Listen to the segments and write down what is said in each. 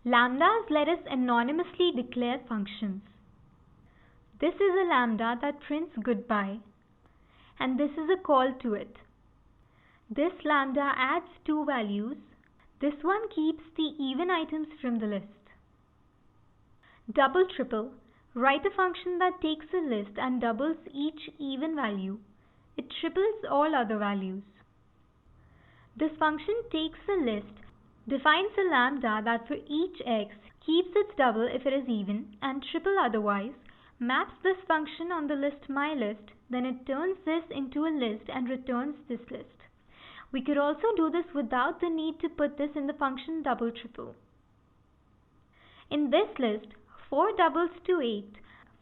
Lambdas let us anonymously declare functions. This is a lambda that prints goodbye, and this is a call to it. This lambda adds two values. This one keeps the even items from the list. DoubleTriple. Write a function that takes a list and doubles each even value. It triples all other values. This function takes a list, defines a lambda that for each x keeps its double if it is even and triple otherwise, maps this function on the list mylist, then it turns this into a list and returns this list. We could also do this without the need to put this in the function DoubleTriple. In this list, 4 doubles to 8,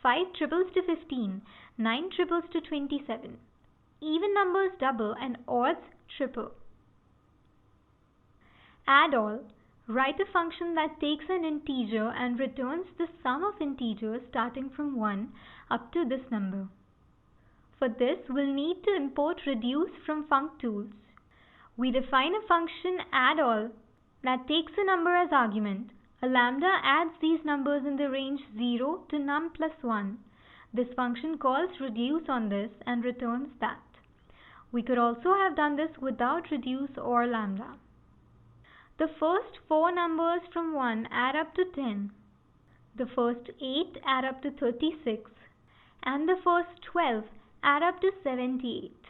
5 triples to 15, 9 triples to 27. Even numbers double and odds triple. Add all. Write a function that takes an integer and returns the sum of integers starting from 1 up to this number. For this, we'll need to import reduce from functools. We define a function addAll that takes a number as argument. A lambda adds these numbers in the range 0 to num plus 1. This function calls reduce on this and returns that. We could also have done this without reduce or lambda. The first 4 numbers from 1 add up to 10. The first 8 add up to 36. And the first 12 add up to 78.